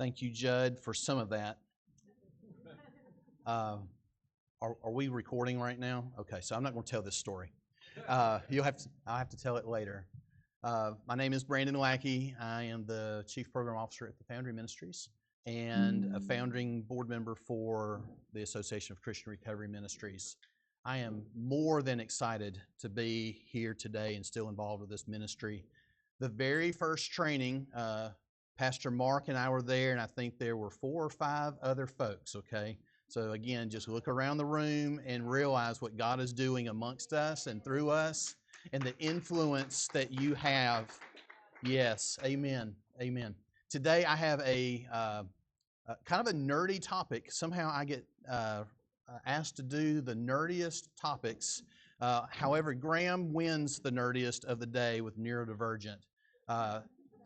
Thank you, Judd, for some of that. Are we recording right now? Okay, so I'm not going to tell this story. I'll have to tell it later. My name is Brandon Lackey. I am the Chief Program Officer at the Foundry Ministries and a founding board member for the Association of Christian Recovery Ministries. I am more than excited to be here today and still involved with this ministry. The very first training, Pastor Mark and I were there, and I think there were 4 or 5 other folks, okay? So again, just look around the room and realize what God is doing amongst us and through us and the influence that you have. Yes, amen, amen. Today I have a kind of a nerdy topic. Somehow I get asked to do the nerdiest topics. However, Graham wins the nerdiest of the day with neurodivergent.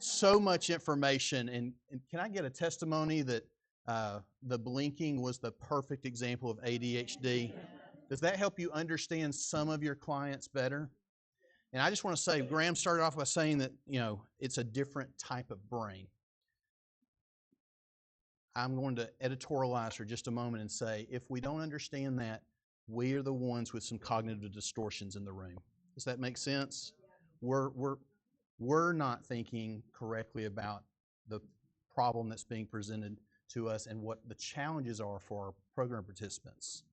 So much information, and can I get a testimony that the blinking was the perfect example of ADHD? Does that help you understand some of your clients better? And I just want to say, Graham started off by saying that, it's a different type of brain. I'm going to editorialize for just a moment and say, if we don't understand that, we are the ones with some cognitive distortions in the room. Does that make sense? We're not thinking correctly about the problem that's being presented to us and what the challenges are for our program participants.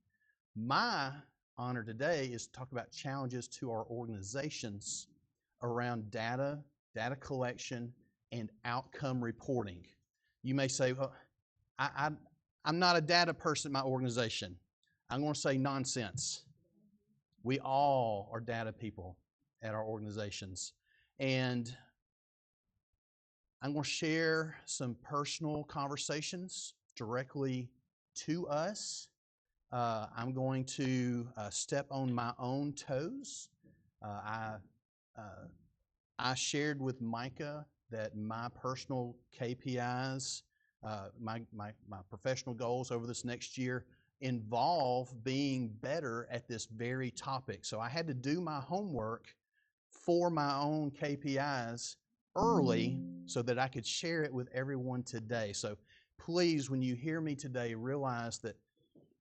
My honor today is to talk about challenges to our organizations around data collection, and outcome reporting. You may say, well, I'm not a data person in my organization. I'm going to say nonsense. We all are data people at our organizations. And I'm going to share some personal conversations directly to us. I'm going to step on my own toes. I shared with Micah that my personal KPIs, my professional goals over this next year involve being better at this very topic. So I had to do my homework for my own KPIs early so that I could share it with everyone today. So please, when you hear me today, realize that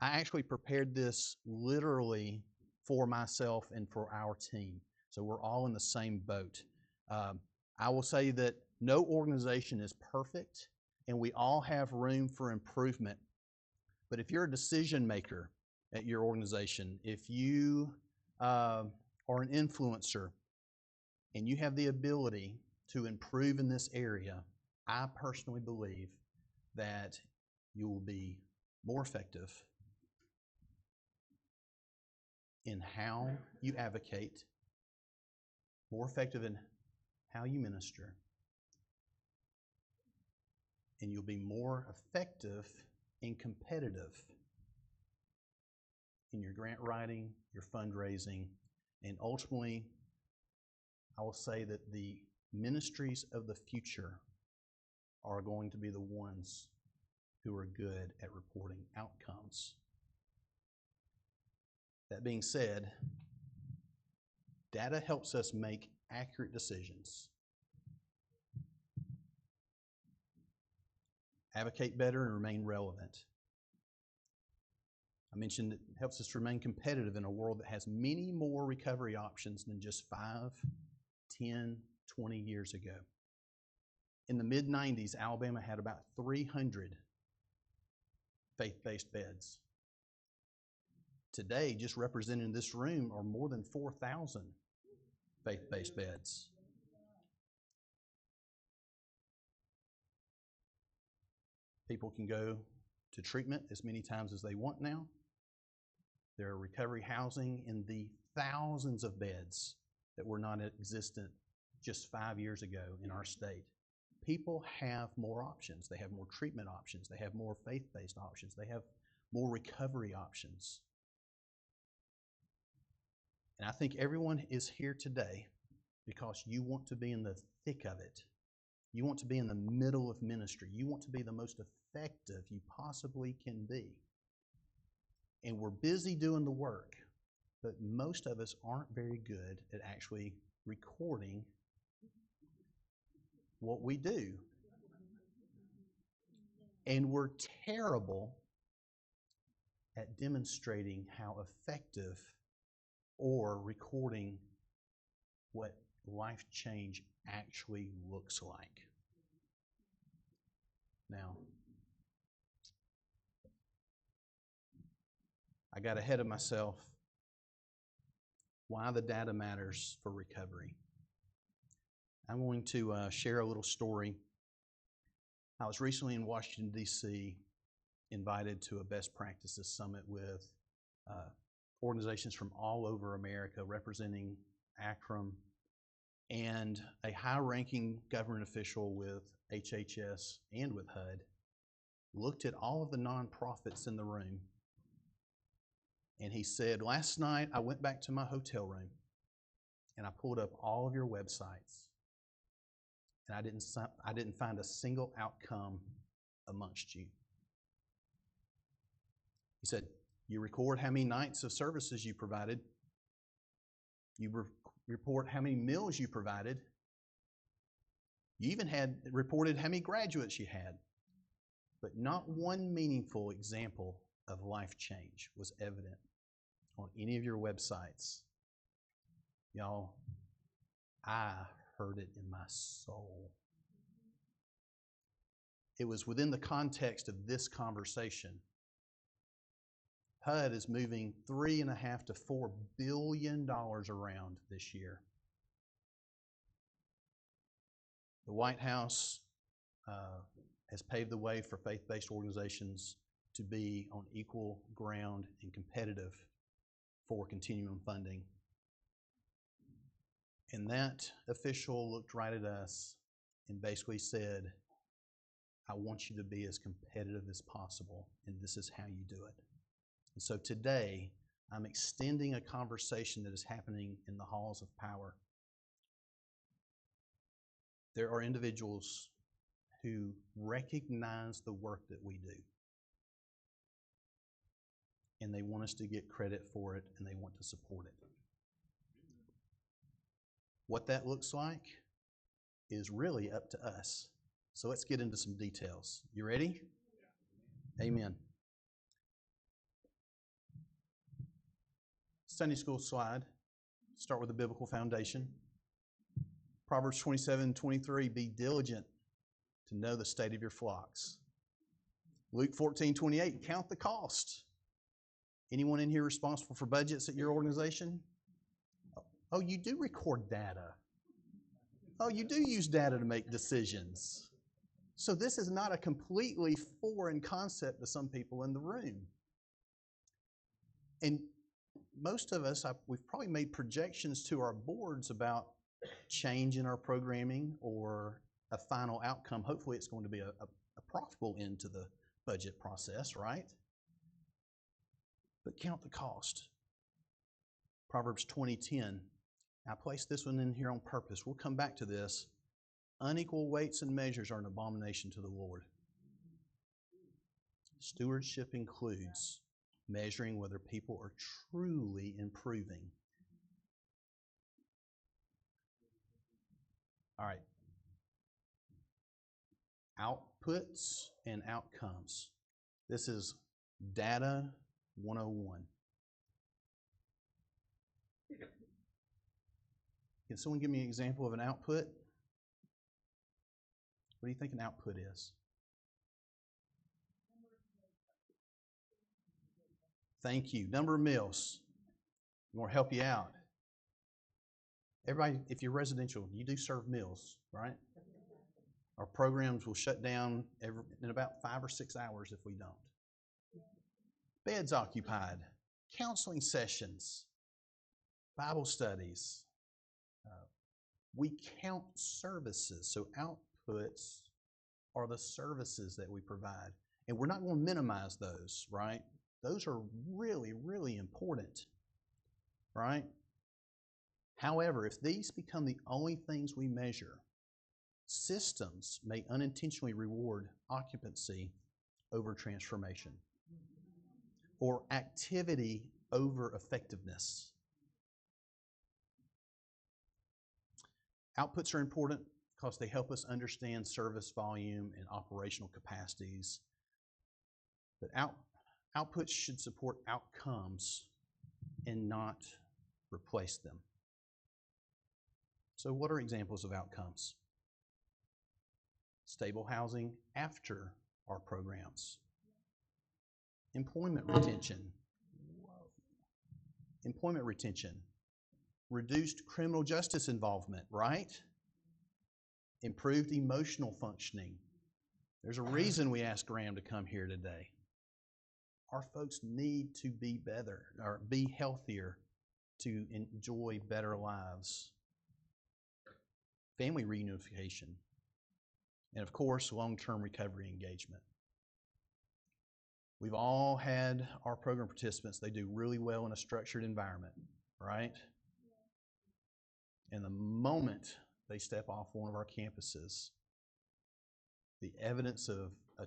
I actually prepared this literally for myself and for our team. So we're all in the same boat. I will say that no organization is perfect, and we all have room for improvement. But if you're a decision maker at your organization, if you are an influencer, and you have the ability to improve in this area, I personally believe that you will be more effective in how you advocate, more effective in how you minister, and you'll be more effective and competitive in your grant writing, your fundraising, and ultimately, I will say that the ministries of the future are going to be the ones who are good at reporting outcomes. That being said, data helps us make accurate decisions, advocate better, and remain relevant. I mentioned it helps us remain competitive in a world that has many more recovery options than just 5, 10, 20 years ago. In the mid-90s, Alabama had about 300 faith-based beds. Today, just represented in this room are more than 4,000 faith-based beds. People can go to treatment as many times as they want now. There are recovery housing in the thousands of beds that were not existent just 5 years ago in our state. People have more options. They have more treatment options. They have more faith-based options. They have more recovery options. And I think everyone is here today because you want to be in the thick of it. You want to be in the middle of ministry. You want to be the most effective you possibly can be. And we're busy doing the work, but most of us aren't very good at actually recording what we do. And we're terrible at demonstrating how effective or recording what life change actually looks like. Now, I got ahead of myself. Why the data matters for recovery. I'm going to share a little story. I was recently in Washington, D.C., invited to a best practices summit with organizations from all over America representing ACRM, and a high-ranking government official with HHS and with HUD looked at all of the nonprofits in the room, and he said, last night I went back to my hotel room and I pulled up all of your websites, and I didn't find a single outcome amongst you. He said, you record how many nights of services you provided. You report how many meals you provided. You even reported how many graduates you had. But not one meaningful example of life change was evident on any of your websites. Y'all, I heard it in my soul. It was within the context of this conversation. HUD is moving $3.5 to $4 billion around this year. The White House has paved the way for faith-based organizations to be on equal ground and competitive for continuum funding. And that official looked right at us and basically said, I want you to be as competitive as possible, and this is how you do it. And so today, I'm extending a conversation that is happening in the halls of power. There are individuals who recognize the work that we do, and they want us to get credit for it, and they want to support it. What that looks like is really up to us. So let's get into some details. You ready? Amen. Sunday school slide. Start with a biblical foundation. Proverbs 27:23, be diligent to know the state of your flocks. Luke 14:28, count the cost. Anyone in here responsible for budgets at your organization? Oh, you do record data. Oh, you do use data to make decisions. So this is not a completely foreign concept to some people in the room. And most of us, we've probably made projections to our boards about change in our programming or a final outcome. Hopefully it's going to be a profitable end to the budget process, right? But count the cost. Proverbs 20:10. I placed this one in here on purpose. We'll come back to this. Unequal weights and measures are an abomination to the Lord. Stewardship includes measuring whether people are truly improving. All right. Outputs and outcomes. This is Data 101. Can someone give me an example of an output? What do you think an output is? Thank you. Number of meals. I'm going to help you out. Everybody, if you're residential, you do serve meals, right? Our programs will shut down in about 5 or 6 hours if we don't. Beds occupied, counseling sessions, Bible studies. We count services. So outputs are the services that we provide. And we're not going to minimize those, right? Those are really, really important, right? However, if these become the only things we measure, systems may unintentionally reward occupancy over transformation or activity over effectiveness. Outputs are important because they help us understand service volume and operational capacities. But outputs should support outcomes and not replace them. So what are examples of outcomes? Stable housing after our programs. Employment retention. Employment retention. Reduced criminal justice involvement, right? Improved emotional functioning. There's a reason we asked Graham to come here today. Our folks need to be better or be healthier to enjoy better lives. Family reunification. And of course, long-term recovery engagement. We've all had our program participants, they do really well in a structured environment, right? And the moment they step off one of our campuses, the evidence of a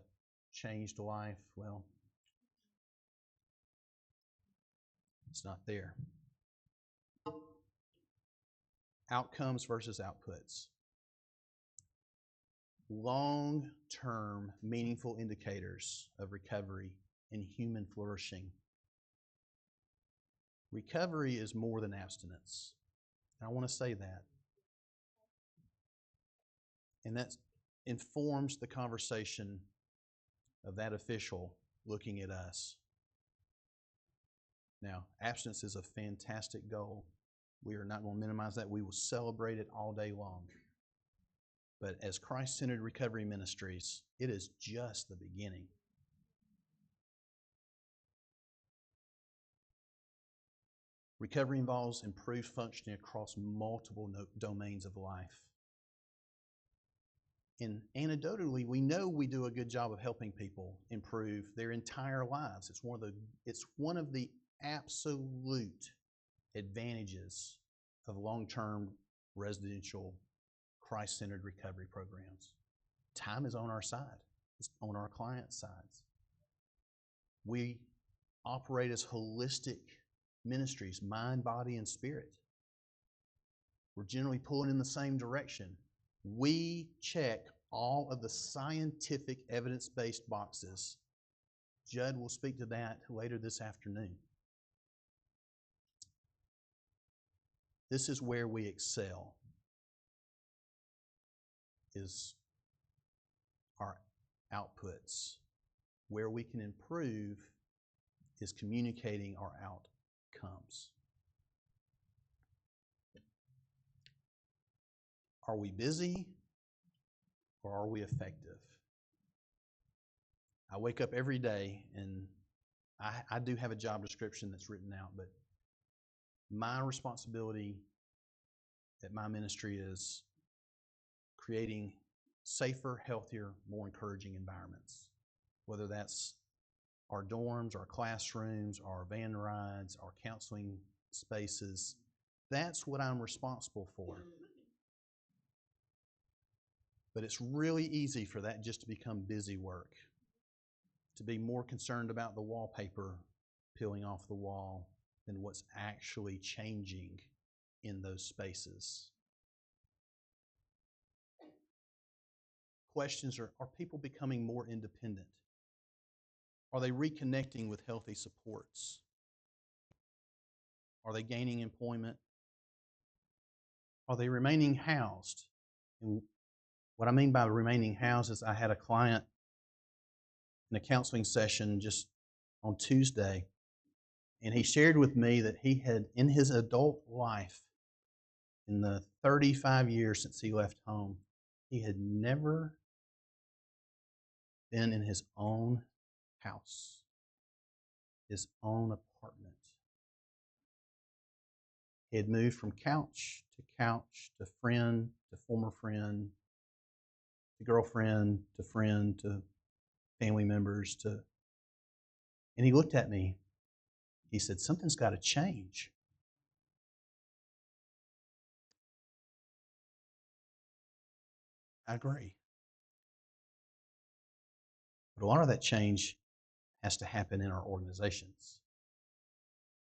changed life, well, it's not there. Outcomes versus outputs. Long-term, meaningful indicators of recovery and human flourishing. Recovery is more than abstinence. And I want to say that. And that informs the conversation of that official looking at us. Now, abstinence is a fantastic goal. We are not going to minimize that. We will celebrate it all day long. But as Christ-centered recovery ministries, it is just the beginning. Recovery involves improved functioning across multiple domains of life. And anecdotally, we know we do a good job of helping people improve their entire lives. It's one of the absolute advantages of long-term residential Christ-centered recovery programs. Time is on our side. It's on our clients' sides. We operate as holistic ministries, mind, body, and spirit. We're generally pulling in the same direction. We check all of the scientific evidence-based boxes. Judd will speak to that later this afternoon. This is where we excel, is our outputs. Where we can improve is communicating our outcomes. Are we busy or are we effective? I wake up every day and I do have a job description that's written out, but my responsibility at my ministry is creating safer, healthier, more encouraging environments. Whether that's our dorms, our classrooms, our van rides, our counseling spaces, that's what I'm responsible for. But it's really easy for that just to become busy work, to be more concerned about the wallpaper peeling off the wall than what's actually changing in those spaces. Questions are people becoming more independent? Are they reconnecting with healthy supports? Are they gaining employment? Are they remaining housed? And what I mean by remaining housed is I had a client in a counseling session just on Tuesday, and he shared with me that he had, in his adult life, in the 35 years since he left home, he had never been in his own house, his own apartment. He had moved from couch to friend to former friend to girlfriend to family members and he looked at me. He said, "Something's got to change." I agree. But a lot of that change has to happen in our organizations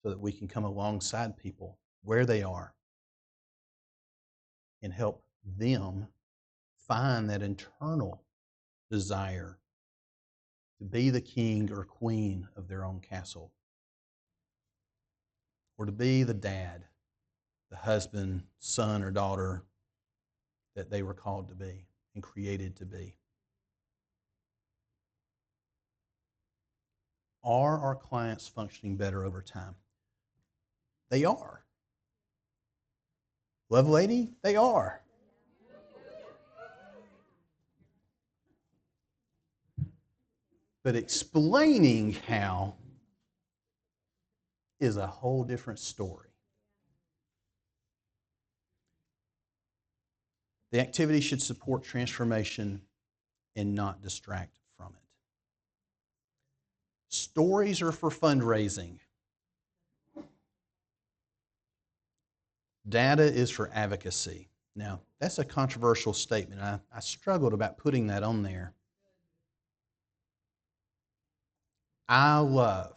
so that we can come alongside people where they are and help them find that internal desire to be the king or queen of their own castle, or to be the dad, the husband, son, or daughter that they were called to be and created to be. Are our clients functioning better over time? They are. Love lady, they are. But explaining how is a whole different story. The activity should support transformation and not distract from it. Stories are for fundraising. Data is for advocacy. Now, that's a controversial statement. I struggled about putting that on there. I love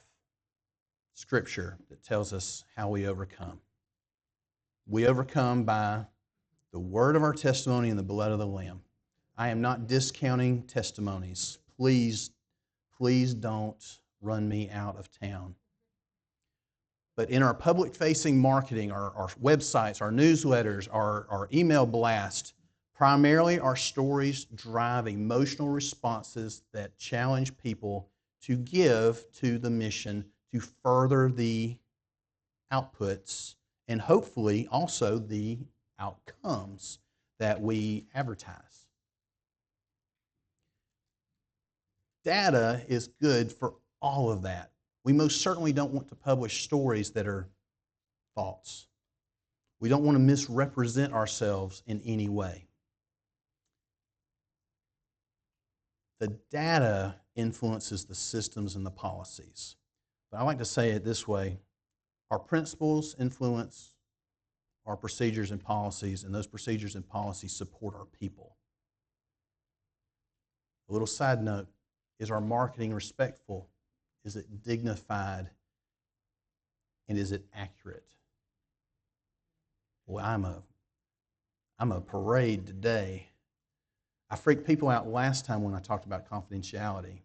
Scripture that tells us how we overcome. We overcome by the word of our testimony and the blood of the Lamb. I am not discounting testimonies. Please don't run me out of town. But in our public-facing marketing, our websites, our newsletters, our email blast, primarily our stories drive emotional responses that challenge people to give to the mission, to further the outputs, and hopefully also the outcomes that we advertise. Data is good for all of that. We most certainly don't want to publish stories that are false. We don't want to misrepresent ourselves in any way. The data influences the systems and the policies. But I like to say it this way: our principles influence our procedures and policies, and those procedures and policies support our people. A little side note: is our marketing respectful? Is it dignified? And is it accurate? Well, I'm a parade today. I freaked people out last time when I talked about confidentiality,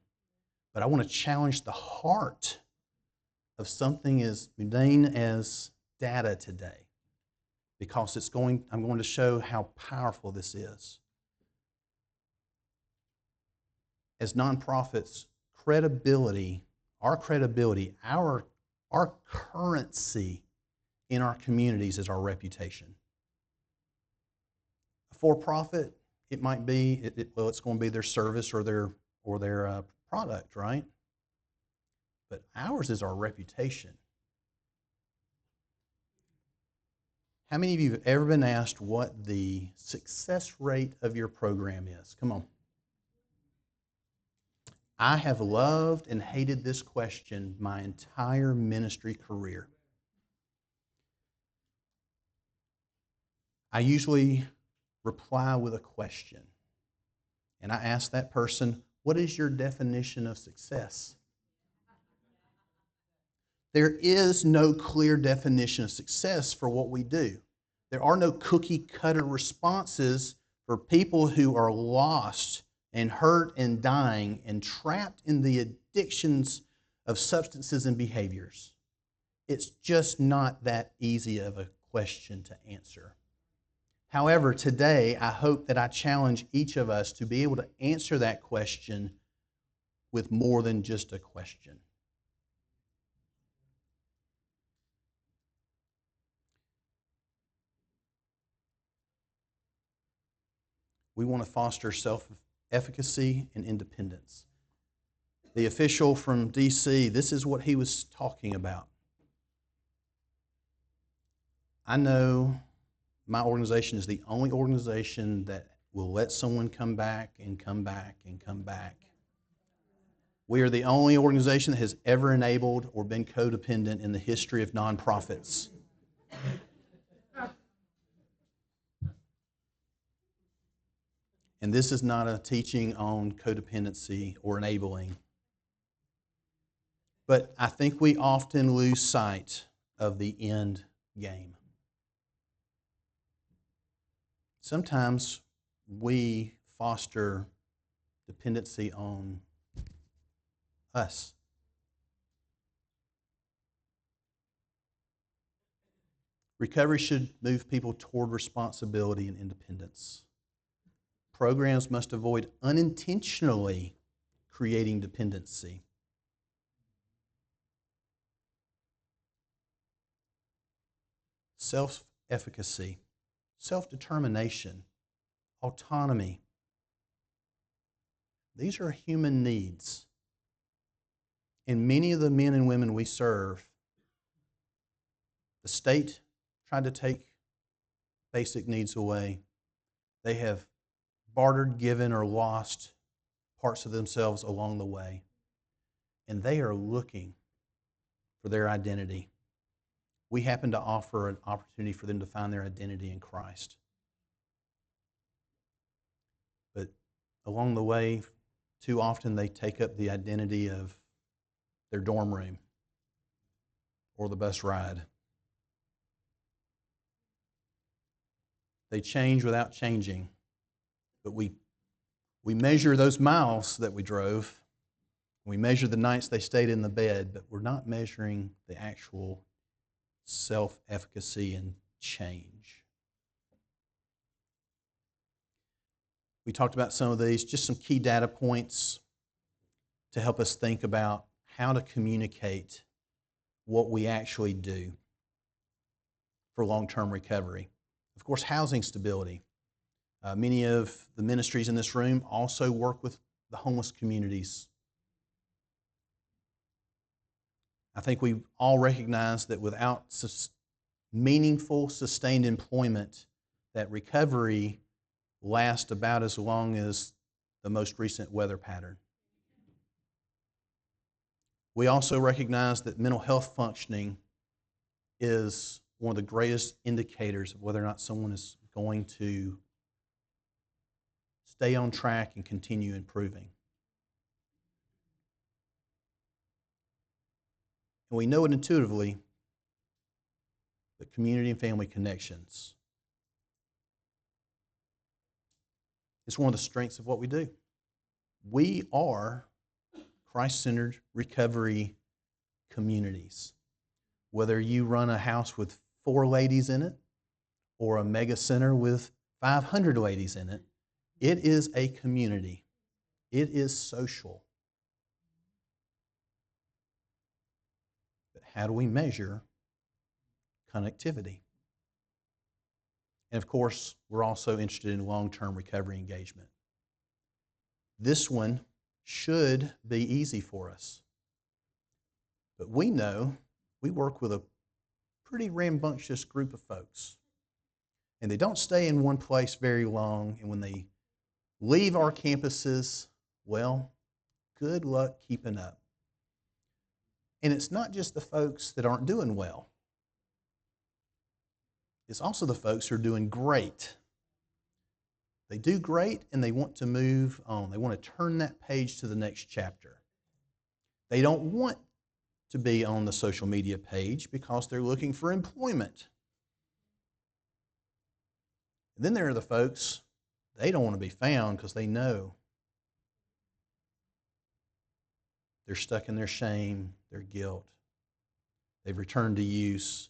but I want to challenge the heart of something as mundane as data today, because I'm going to show how powerful this is. As nonprofits, our credibility, our currency in our communities is our reputation. A for-profit, it might be, it's going to be their service or their product, right? But ours is our reputation. How many of you have ever been asked what the success rate of your program is? Come on. I have loved and hated this question my entire ministry career. I usually reply with a question. And I ask that person, what is your definition of success? There is no clear definition of success for what we do. There are no cookie-cutter responses for people who are lost and hurt and dying and trapped in the addictions of substances and behaviors. It's just not that easy of a question to answer. However, today, I hope that I challenge each of us to be able to answer that question with more than just a question. We want to foster self-efficacy and independence. The official from D.C., this is what he was talking about. I know my organization is the only organization that will let someone come back and come back and come back. We are the only organization that has ever enabled or been codependent in the history of nonprofits. And this is not a teaching on codependency or enabling. But I think we often lose sight of the end game. Sometimes we foster dependency on us. Recovery should move people toward responsibility and independence. Programs must avoid unintentionally creating dependency. Self-efficacy, self-determination, autonomy. These are human needs. And many of the men and women we serve, the state tried to take basic needs away. They have bartered, given, or lost parts of themselves along the way. And they are looking for their identity. We happen to offer an opportunity for them to find their identity in Christ. But along the way, too often they take up the identity of their dorm room or the bus ride. They change without changing. But we measure those miles that we drove. We measure the nights they stayed in the bed, but we're not measuring the actual self-efficacy and change. We talked about some of these, just some key data points to help us think about how to communicate what we actually do for long-term recovery. Of course, housing stability. Many of the ministries in this room also work with the homeless communities. I think we all recognize that without meaningful, sustained employment, that recovery lasts about as long as the most recent weather pattern. We also recognize that mental health functioning is one of the greatest indicators of whether or not someone is going to stay on track and continue improving. And we know it intuitively, but community and family connections is one of the strengths of what we do. We are Christ-centered recovery communities. Whether you run a house with 4 ladies in it or a mega center with 500 ladies in it, it is a community. It is social. But how do we measure connectivity? And of course, we're also interested in long-term recovery engagement. This one should be easy for us. But we know we work with a pretty rambunctious group of folks. And they don't stay in one place very long. And when they leave our campuses, well, good luck keeping up. And it's not just the folks that aren't doing well. It's also the folks who are doing great. They do great and they want to move on. They want to turn that page to the next chapter. They don't want to be on the social media page because they're looking for employment. And then there are the folks, they don't want to be found because they know they're stuck in their shame, their guilt. They've returned to use.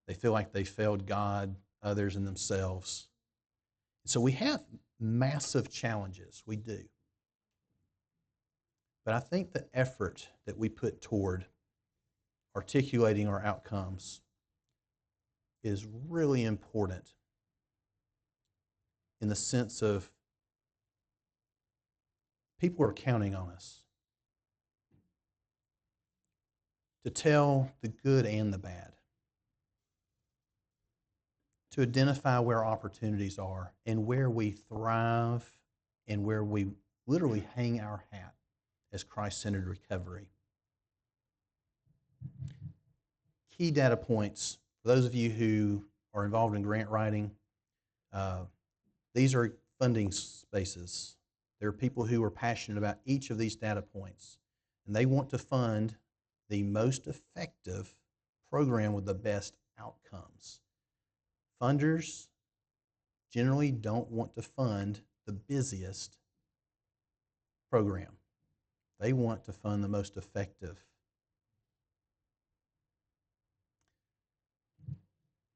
They feel like they failed God, others, and themselves. So we have massive challenges. We do. But I think the effort that we put toward articulating our outcomes is really important in the sense of people are counting on us to tell the good and the bad, to identify where opportunities are and where we thrive and where we literally hang our hat as Christ-centered recovery. Key data points, for those of you who are involved in grant writing, these are funding spaces. There are people who are passionate about each of these data points, and they want to fund the most effective program with the best outcomes. Funders generally don't want to fund the busiest program. They want to fund the most effective.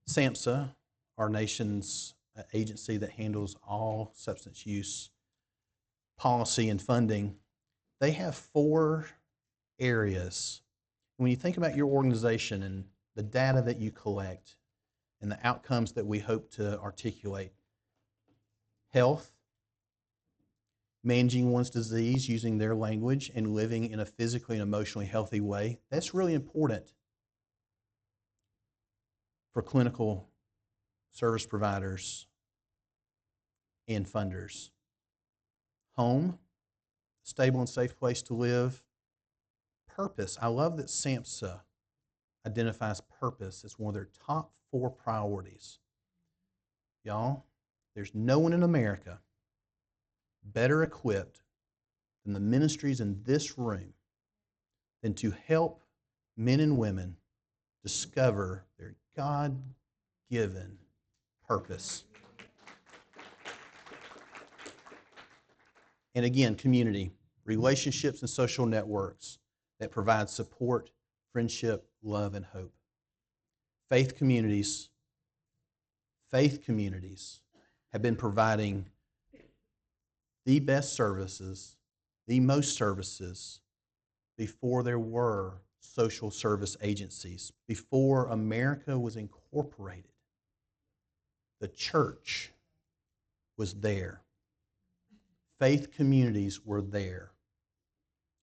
SAMHSA, our nation's agency that handles all substance use policy and funding, they have 4 areas. When you think about your organization and the data that you collect and the outcomes that we hope to articulate, health, managing one's disease using their language and living in a physically and emotionally healthy way, that's really important for clinical service providers and funders. Home, stable and safe place to live. Purpose. I love that SAMHSA identifies purpose as one of their top 4 priorities. Y'all, there's no one in America better equipped than the ministries in this room than to help men and women discover their God-given purpose. And again, community, relationships and social networks that provide support, friendship, love, and hope. Faith communities have been providing the best services, the most services, before there were social service agencies, before America was incorporated. The church was there. Faith communities were there.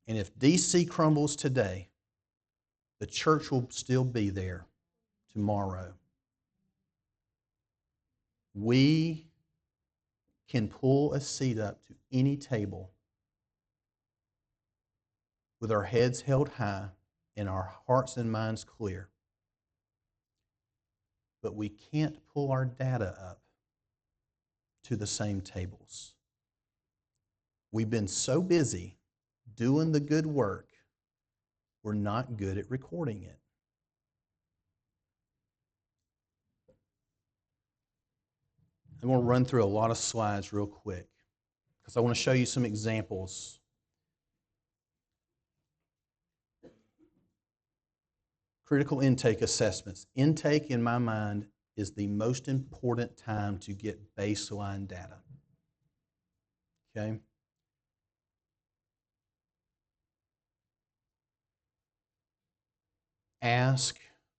And if DC crumbles today, the church will still be there tomorrow. We can pull a seat up to any table with our heads held high and our hearts and minds clear. But we can't pull our data up to the same tables. We've been so busy doing the good work, we're not good at recording it. I'm going to run through a lot of slides real quick because I want to show you some examples. Critical intake assessments. Intake, in my mind, is the most important time to get baseline data. Okay? Ask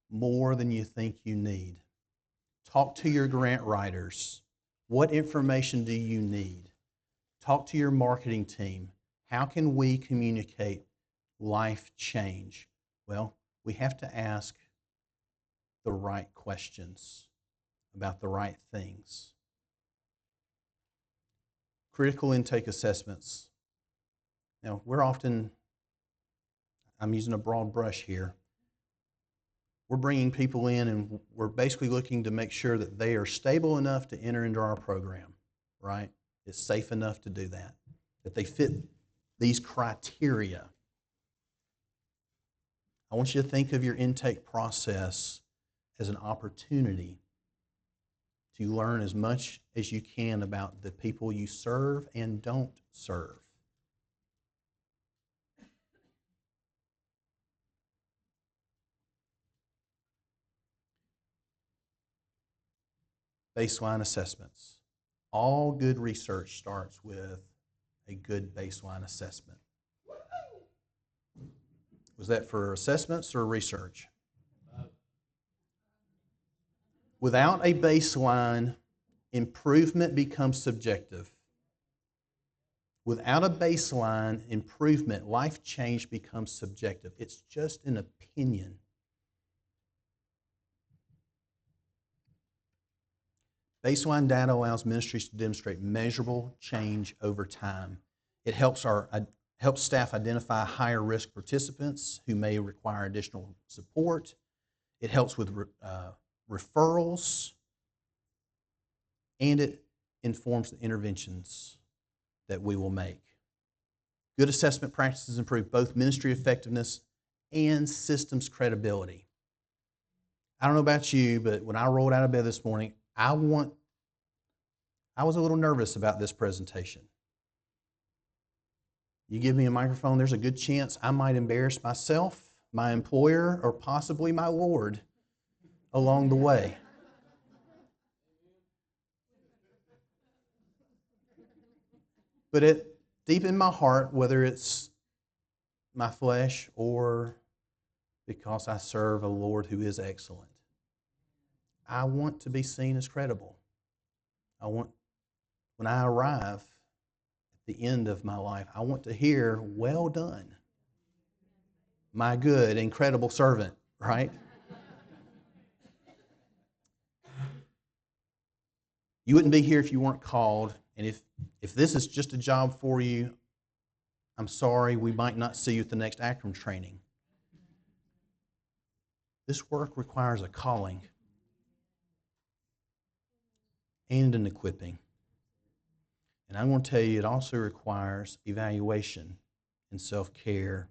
more than you think you need. Talk to your grant writers. What information do you need? Talk to your marketing team. How can we communicate life change? Well, we have to ask the right questions about the right things. Critical intake assessments. Now, I'm using a broad brush here. We're bringing people in and we're basically looking to make sure that they are stable enough to enter into our program, right? It's safe enough to do that, that they fit these criteria. I want you to think of your intake process as an opportunity to learn as much as you can about the people you serve and don't serve. Baseline assessments. All good research starts with a good baseline assessment. Was that for assessments or research? Without a baseline, improvement becomes subjective. Without a baseline, improvement, life change becomes subjective. It's just an opinion. Baseline data allows ministries to demonstrate measurable change over time. It helps staff identify higher risk participants who may require additional support. It helps with referrals, and it informs the interventions that we will make. Good assessment practices improve both ministry effectiveness and systems credibility. I don't know about you, but when I rolled out of bed this morning, I was a little nervous about this presentation. You give me a microphone, there's a good chance I might embarrass myself, my employer, or possibly my Lord along the way. But deep in my heart, whether it's my flesh or because I serve a Lord who is excellent, I want to be seen as credible. When I arrive at the end of my life, I want to hear, "Well done, my good and credible servant," right? You wouldn't be here if you weren't called, and if this is just a job for you, I'm sorry, we might not see you at the next Akron training. This work requires a calling and an equipping. And I'm going to tell you, it also requires evaluation and self-care.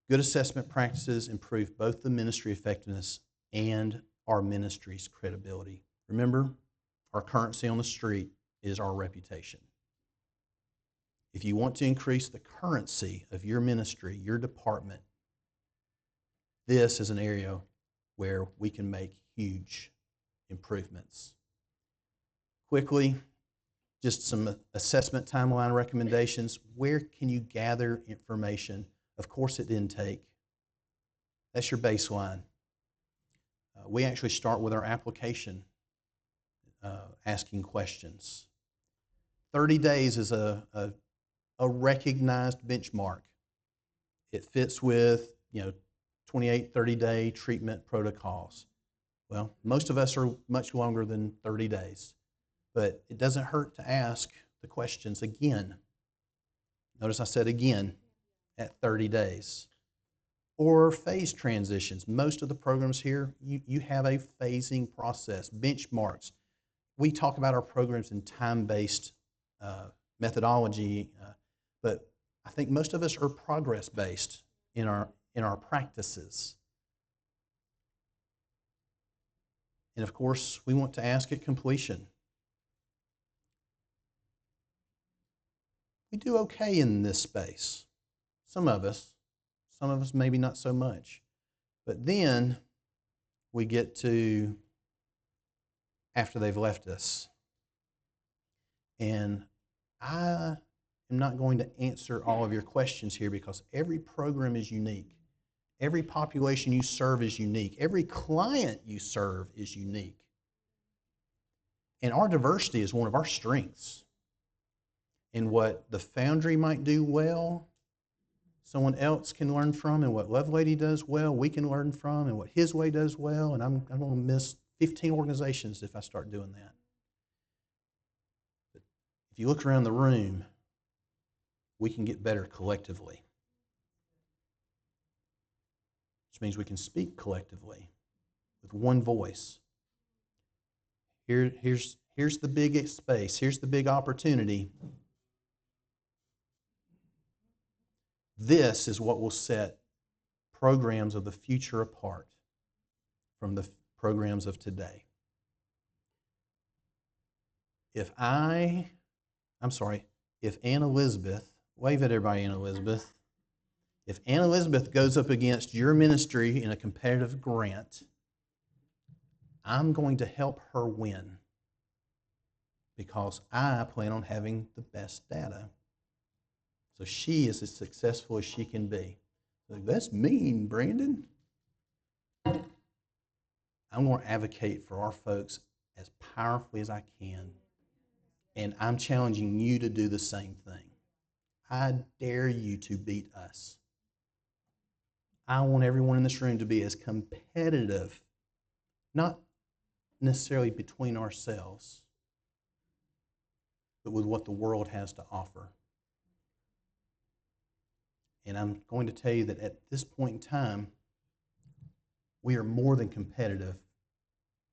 Good assessment practices improve both the ministry effectiveness and our ministry's credibility. Remember, our currency on the street is our reputation. If you want to increase the currency of your ministry, your department, this is an area where we can make huge improvements. Quickly, just some assessment timeline recommendations. Where can you gather information? Of course, at intake. That's your baseline. We actually start with our application, asking questions. 30 days is a recognized benchmark. It fits with 28, 30-day treatment protocols. Well, most of us are much longer than 30 days, but it doesn't hurt to ask the questions again. Notice I said again at 30 days. Or phase transitions. Most of the programs here, you have a phasing process, benchmarks. We talk about our programs in time-based methodology, but I think most of us are progress-based in our practices. And of course, we want to ask at completion. We do okay in this space. Some of us maybe not so much. But then we get to after they've left us. And I am not going to answer all of your questions here because every program is unique. Every population you serve is unique. Every client you serve is unique. And our diversity is one of our strengths. And what the Foundry might do well, someone else can learn from, and what Lovelady does well, we can learn from, and what His Way does well, and I'm going to miss 15 organizations if I start doing that. But if you look around the room, we can get better collectively. Which means we can speak collectively with one voice. Here's the big space. Here's the big opportunity. This is what will set programs of the future apart from the programs of today. If Ann Elizabeth, wave at everybody, Ann Elizabeth. If Ann Elizabeth goes up against your ministry in a competitive grant, I'm going to help her win because I plan on having the best data. So she is as successful as she can be. Like, that's mean, Brandon. I'm going to advocate for our folks as powerfully as I can. And I'm challenging you to do the same thing. I dare you to beat us. I want everyone in this room to be as competitive, not necessarily between ourselves, but with what the world has to offer. And I'm going to tell you that at this point in time, we are more than competitive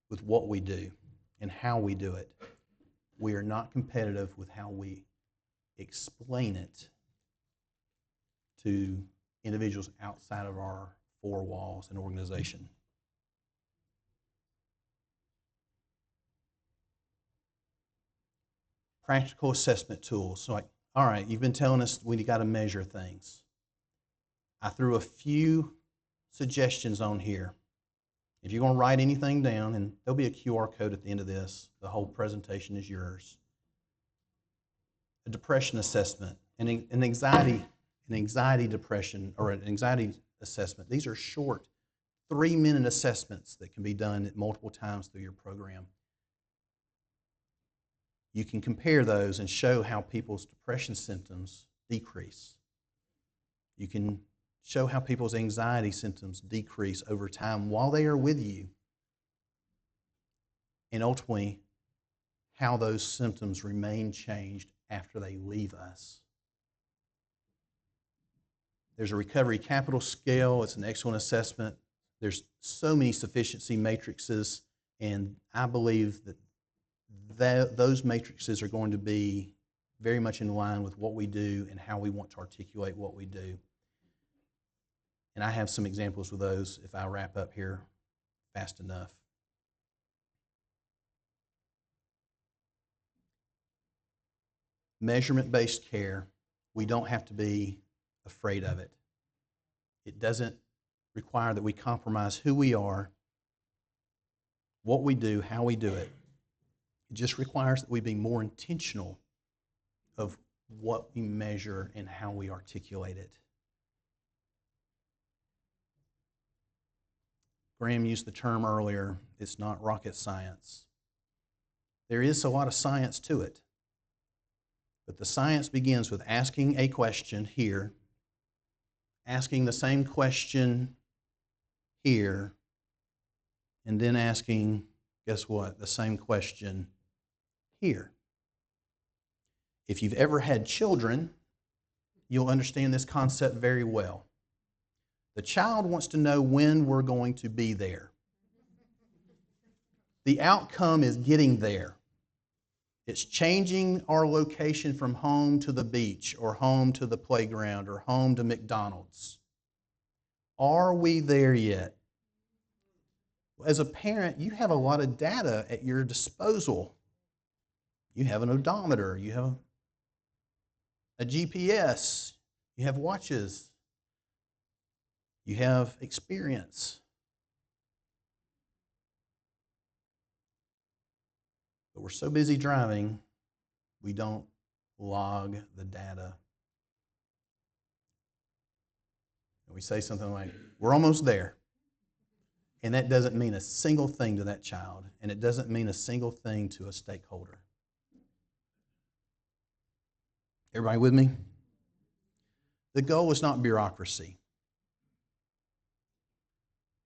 with what we do and how we do it. We are not competitive with how we explain it to individuals outside of our four walls and organization. Practical assessment tools. So like, all right, you've been telling us we got to measure things. I threw a few suggestions on here. If you're going to write anything down, and there'll be a QR code at the end of this, the whole presentation is yours. A depression assessment, an anxiety depression, or an anxiety assessment. These are short 3-minute assessments that can be done at multiple times through your program. You can compare those and show how people's depression symptoms decrease. You can show how people's anxiety symptoms decrease over time while they are with you, and ultimately how those symptoms remain changed after they leave us. There's a recovery capital scale. It's an excellent assessment. There's so many sufficiency matrices, and I believe that those matrices are going to be very much in line with what we do and how we want to articulate what we do. And I have some examples of those if I wrap up here fast enough. Measurement-based care, we don't have to be afraid of it. It doesn't require that we compromise who we are, what we do, how we do it. It just requires that we be more intentional of what we measure and how we articulate it. Graham used the term earlier, it's not rocket science. There is a lot of science to it. But the science begins with asking a question here, asking the same question here, and then asking, guess what, the same question here. If you've ever had children, you'll understand this concept very well. The child wants to know when we're going to be there. The outcome is getting there. It's changing our location from home to the beach, or home to the playground, or home to McDonald's. Are we there yet? As a parent, you have a lot of data at your disposal. You have an odometer, you have a GPS, you have watches, you have experience. But we're so busy driving, we don't log the data. And we say something like, we're almost there. And that doesn't mean a single thing to that child, and it doesn't mean a single thing to a stakeholder. Everybody with me? The goal is not bureaucracy.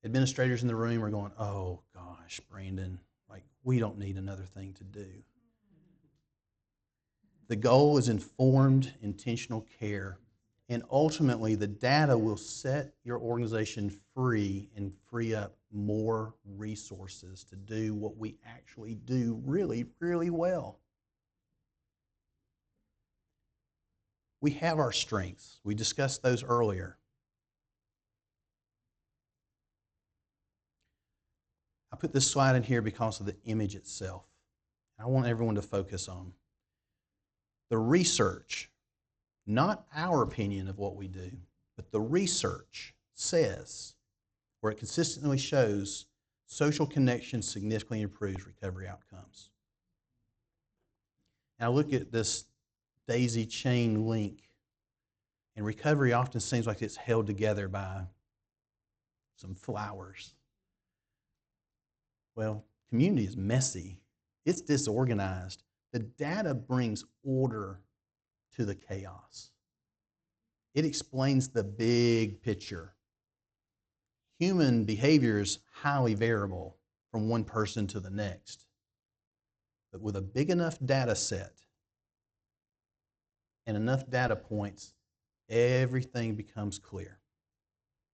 Administrators in the room are going, oh gosh, Brandon, like we don't need another thing to do. The goal is informed, intentional care, and ultimately the data will set your organization free and free up more resources to do what we actually do really, really well. We have our strengths. We discussed those earlier. I put this slide in here because of the image itself. I want everyone to focus on the research, not our opinion of what we do, but the research says, where it consistently shows, social connection significantly improves recovery outcomes. Now look at this daisy chain link, and recovery often seems like it's held together by some flowers. Well, community is messy. It's disorganized. The data brings order to the chaos. It explains the big picture. Human behavior is highly variable from one person to the next. But with a big enough data set and enough data points, everything becomes clear.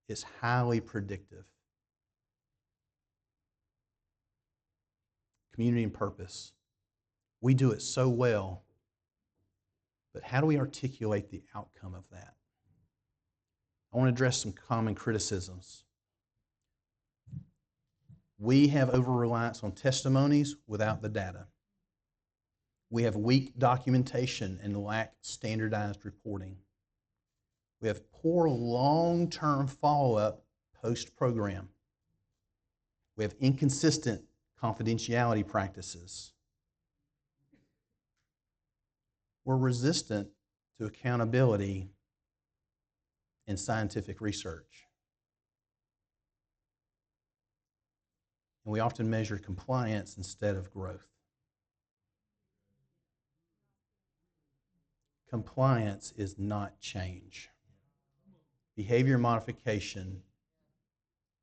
It's highly predictive. Community and purpose. We do it so well, but how do we articulate the outcome of that? I want to address some common criticisms. We have over-reliance on testimonies without the data. We have weak documentation and lack standardized reporting. We have poor long-term follow-up post-program. We have inconsistent confidentiality practices. We're resistant to accountability and scientific research. And we often measure compliance instead of growth. Compliance is not change. Behavior modification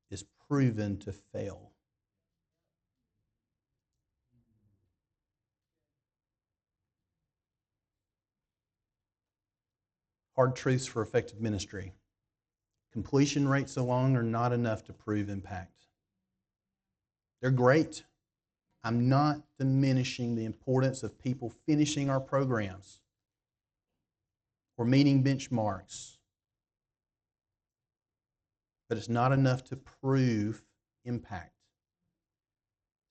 is proven to fail. Hard truths for effective ministry. Completion rates alone are not enough to prove impact. They're great. I'm not diminishing the importance of people finishing our programs or meeting benchmarks, but it's not enough to prove impact.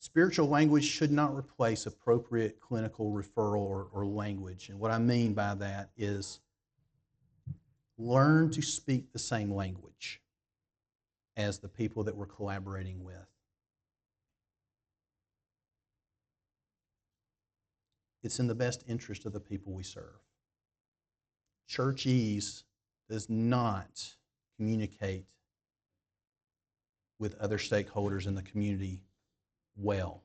Spiritual language should not replace appropriate clinical referral or language. And what I mean by that is learn to speak the same language as the people that we're collaborating with. It's in the best interest of the people we serve. Churchese does not communicate with other stakeholders in the community well.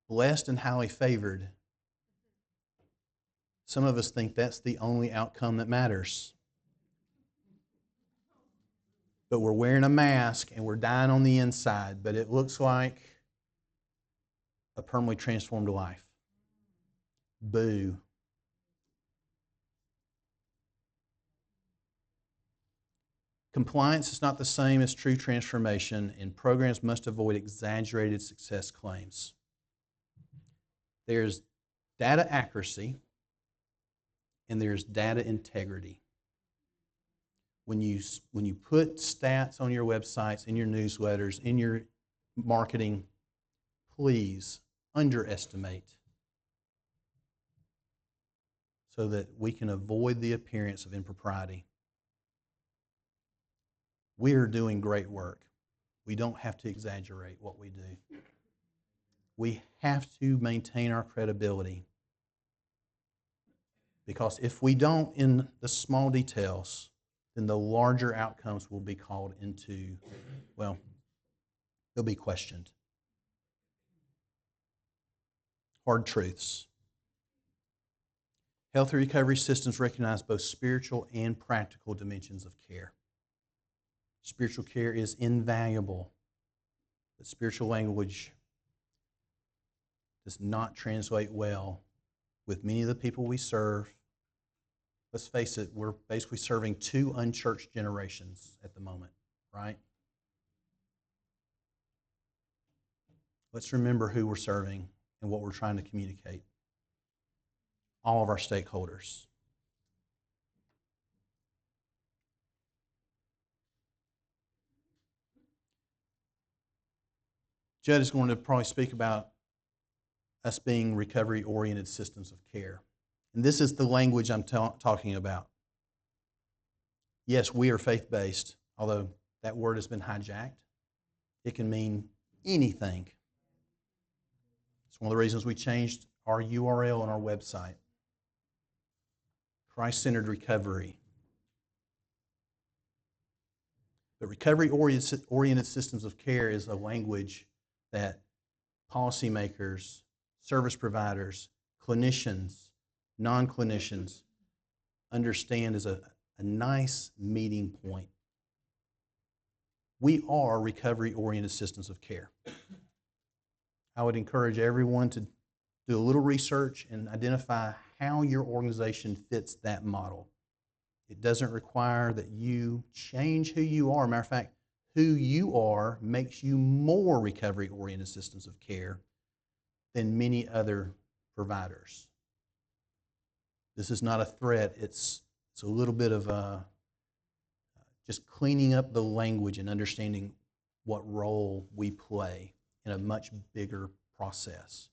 Blessed and highly favored. Some of us think that's the only outcome that matters. But we're wearing a mask and we're dying on the inside, but it looks like a permanently transformed life. Boo. Compliance is not the same as true transformation, and programs must avoid exaggerated success claims. There's data accuracy and there's data integrity. When you put stats on your websites, in your newsletters, in your marketing, please underestimate so that we can avoid the appearance of impropriety. We are doing great work. We don't have to exaggerate what we do. We have to maintain our credibility, because if we don't in the small details, then the larger outcomes will be called into, well, they'll be questioned. Hard truths. Health and recovery systems recognize both spiritual and practical dimensions of care. Spiritual care is invaluable, but spiritual language does not translate well with many of the people we serve. Let's face it, we're basically serving two unchurched generations at the moment, right? Let's remember who we're serving and what we're trying to communicate. All of our stakeholders. Judd is going to probably speak about us being recovery-oriented systems of care. And this is the language I'm talking about. Yes, we are faith-based, although that word has been hijacked. It can mean anything. It's one of the reasons we changed our URL on our website. Christ-centered recovery. But recovery-oriented systems of care is a language that policymakers, service providers, clinicians, non-clinicians understand as a nice meeting point. We are recovery-oriented systems of care. I would encourage everyone to do a little research and identify how your organization fits that model. It doesn't require that you change who you are. Matter of fact, who you are makes you more recovery-oriented systems of care than many other providers. This is not a threat. It's a little bit of just cleaning up the language and understanding what role we play in a much bigger process.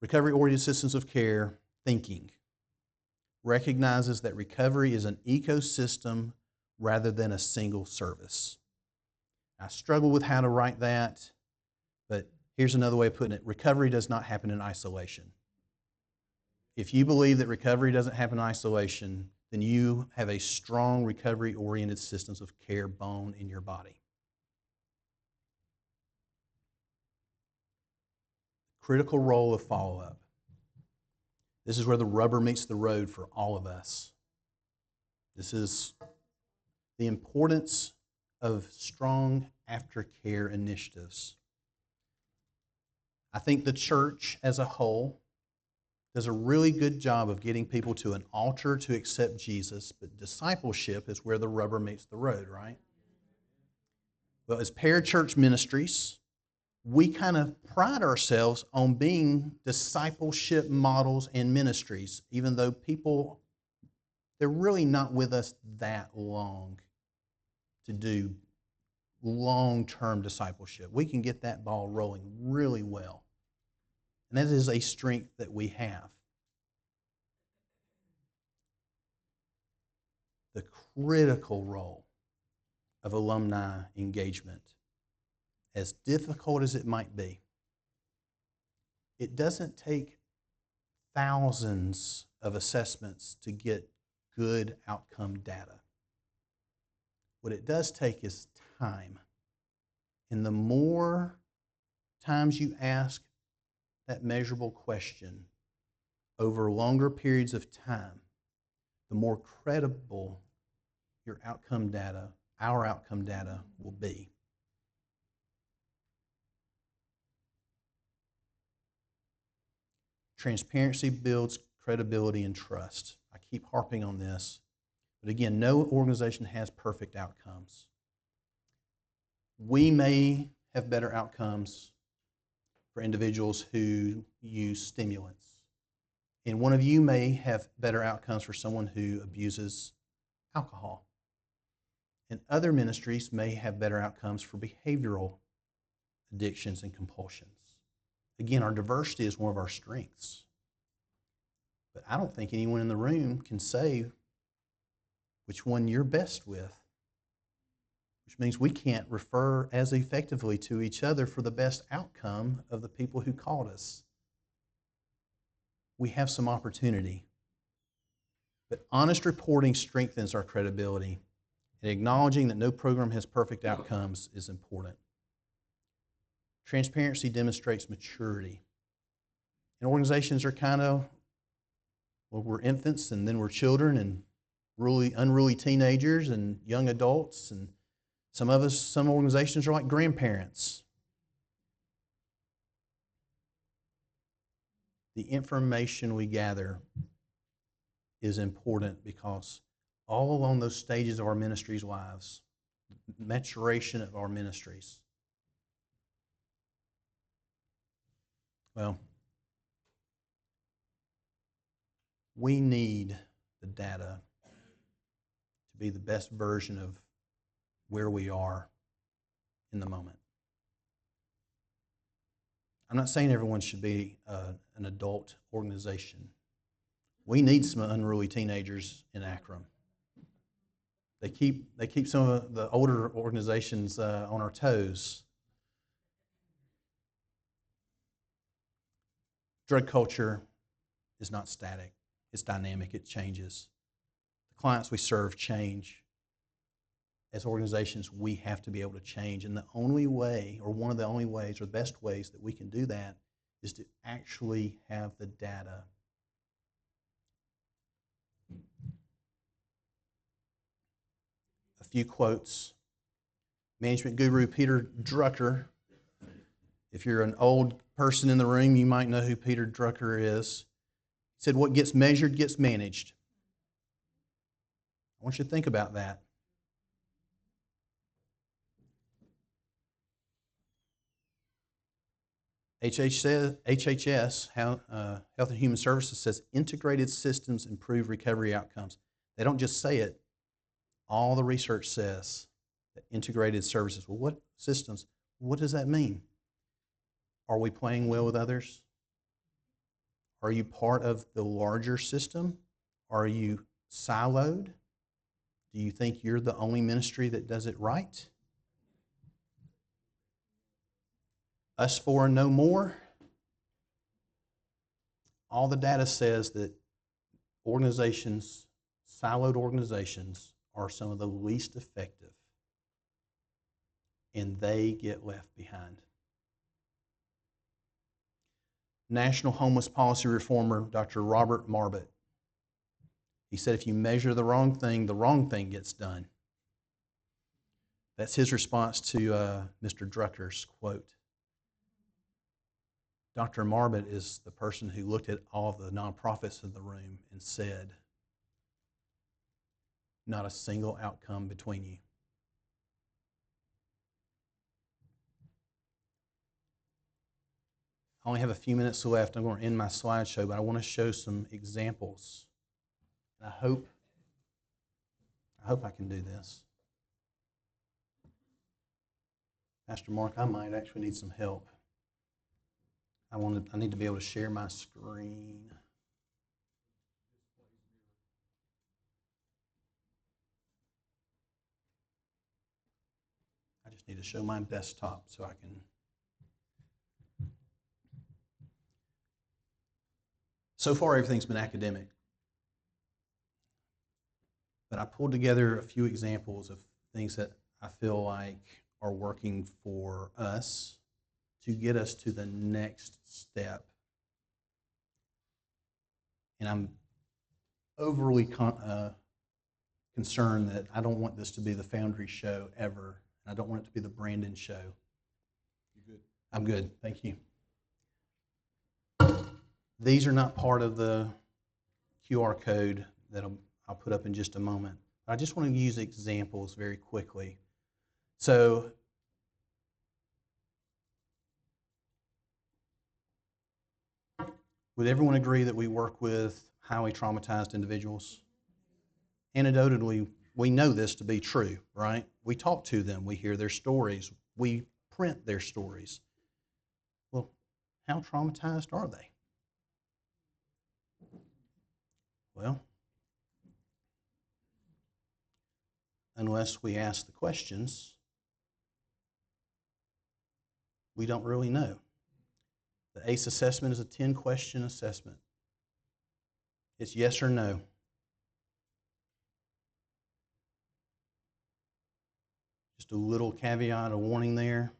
Recovery-oriented systems of care thinking recognizes that recovery is an ecosystem rather than a single service. I struggle with how to write that, but here's another way of putting it. Recovery does not happen in isolation. If you believe that recovery doesn't happen in isolation, then you have a strong recovery-oriented systems of care bone in your body. Critical role of follow-up. This is where the rubber meets the road for all of us. This is the importance of strong aftercare initiatives. I think the church as a whole does a really good job of getting people to an altar to accept Jesus, but discipleship is where the rubber meets the road, right? Well, as parachurch ministries, we kind of pride ourselves on being discipleship models and ministries, even though people, they're really not with us that long to do long-term discipleship. We can get that ball rolling really well. And that is a strength that we have. The critical role of alumni engagement, as difficult as it might be, it doesn't take thousands of assessments to get good outcome data. What it does take is time. And the more times you ask that measurable question over longer periods of time, the more credible your outcome data, our outcome data will be. Transparency builds credibility and trust. I keep harping on this. But again, no organization has perfect outcomes. We may have better outcomes for individuals who use stimulants. And one of you may have better outcomes for someone who abuses alcohol. And other ministries may have better outcomes for behavioral addictions and compulsions. Again, our diversity is one of our strengths. But I don't think anyone in the room can say which one you're best with, which means we can't refer as effectively to each other for the best outcome of the people who called us. We have some opportunity. But honest reporting strengthens our credibility, and acknowledging that no program has perfect outcomes is important. Transparency demonstrates maturity. And organizations are kind of, well, we're infants, and then we're children, and unruly teenagers, and young adults, and some organizations are like grandparents. The information we gather is important because all along those stages of our ministries' lives, maturation of our ministries, well, we need the data to be the best version of where we are in the moment. I'm not saying everyone should be an adult organization. We need some unruly teenagers in Akron. They keep some of the older organizations on our toes. Drug culture is not static. It's dynamic. It changes. The clients we serve change. As organizations, we have to be able to change. And the only way, or one of the only ways, or the best ways that we can do that is to actually have the data. A few quotes. Management guru Peter Drucker. If you're an old person in the room, you might know who Peter Drucker is. He said, "What gets measured gets managed." I want you to think about that. HHS, Health and Human Services, says integrated systems improve recovery outcomes. They don't just say it. All the research says that integrated services. Well, systems. What does that mean? Are we playing well with others? Are you part of the larger system? Are you siloed? Do you think you're the only ministry that does it right? Us four and no more? All the data says that organizations, siloed organizations, are some of the least effective, and they get left behind. National Homeless Policy Reformer Dr. Robert Marbut, he said, if you measure the wrong thing gets done. That's his response to Mr. Drucker's quote. Dr. Marbut is the person who looked at all the nonprofits in the room and said, not a single outcome between you. I only have a few minutes left. I'm going to end my slideshow, but I want to show some examples. And I hope I can do this. Pastor Mark, I might actually need some help. I need to be able to share my screen. I just need to show my desktop so I can. So far, everything's been academic. But I pulled together a few examples of things that I feel like are working for us to get us to the next step. And I'm overly concerned that I don't want this to be the Foundry show ever. I don't want it to be the Brandon show. You good? I'm good. Thank you. These are not part of the QR code that I'll put up in just a moment. I just want to use examples very quickly. So would everyone agree that we work with highly traumatized individuals? Anecdotally, we know this to be true, right? We talk to them, we hear their stories, we print their stories. Well, how traumatized are they? Well, unless we ask the questions, we don't really know. The ACE assessment is a 10-question assessment. It's yes or no. Just a little caveat, a warning there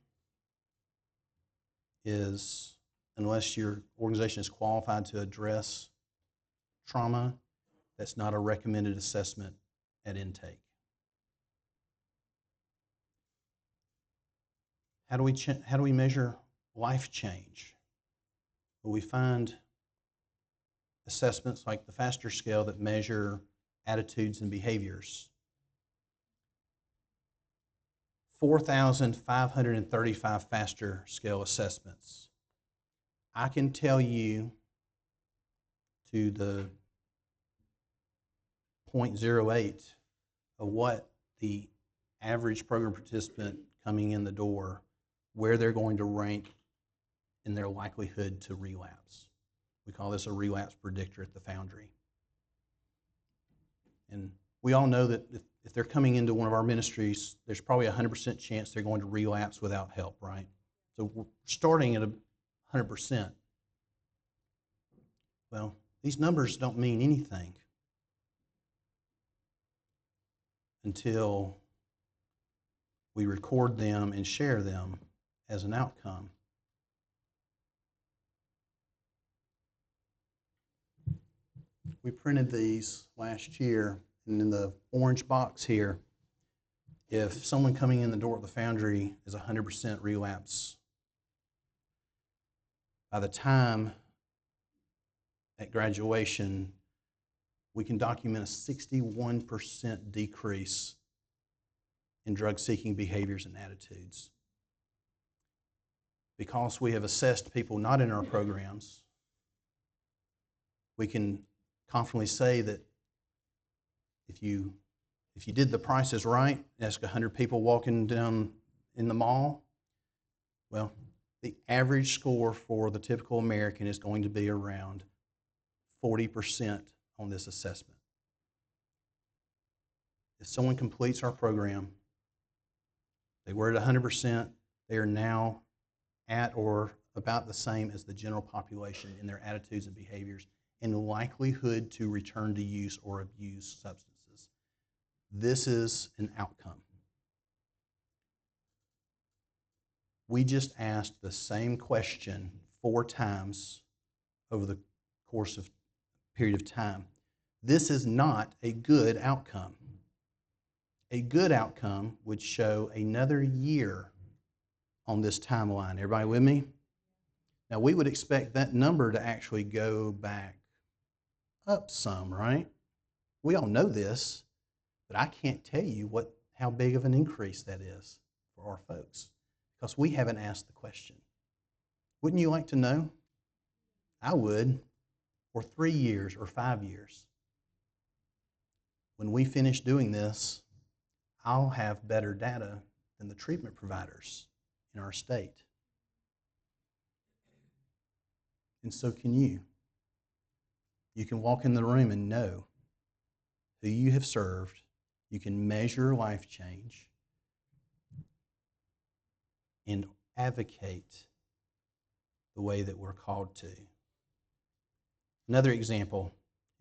is unless your organization is qualified to address trauma, that's not a recommended assessment at intake. How do we measure life change? Well, we find assessments like the FASTER scale that measure attitudes and behaviors. 4,535 FASTER scale assessments. I can tell you to the 0.08 of what the average program participant coming in the door, where they're going to rank in their likelihood to relapse. We call this a relapse predictor at the Foundry. And we all know that if they're coming into one of our ministries, there's probably a 100% chance they're going to relapse without help, right? So we're starting at 100%. Well, these numbers don't mean anything until we record them and share them as an outcome. We printed these last year, and in the orange box here, if someone coming in the door at the Foundry is 100% relapse, by the time at graduation, we can document a 61% decrease in drug-seeking behaviors and attitudes. Because we have assessed people not in our programs, we can confidently say that if you did the prices right, ask 100 people walking down in the mall, well, the average score for the typical American is going to be around 40% on this assessment. If someone completes our program, they were at 100%, they are now at or about the same as the general population in their attitudes and behaviors and likelihood to return to use or abuse substances. This is an outcome. We just asked the same question 4 times over the course of a period of time. This is not a good outcome. A good outcome would show another year on this timeline. Everybody with me? Now, we would expect that number to actually go back up some, right? We all know this, but I can't tell you how big of an increase that is for our folks because we haven't asked the question. Wouldn't you like to know? I would, for 3 years or 5 years. When we finish doing this, I'll have better data than the treatment providers in our state. And so can you. You can walk in the room and know who you have served. You can measure life change and advocate the way that we're called to. Another example,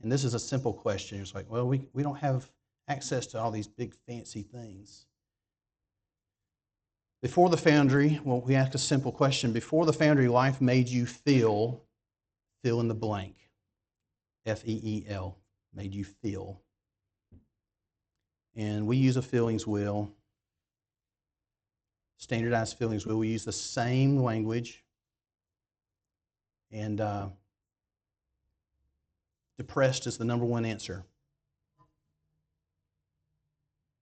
and this is a simple question. It's like, well, we don't have access to all these big fancy things. Before the Foundry, well, we ask a simple question. Before the Foundry, life made you fill in the blank. F-E-E-L, made you feel. And we use a feelings wheel, standardized feelings wheel. We use the same language. And depressed is the number one answer.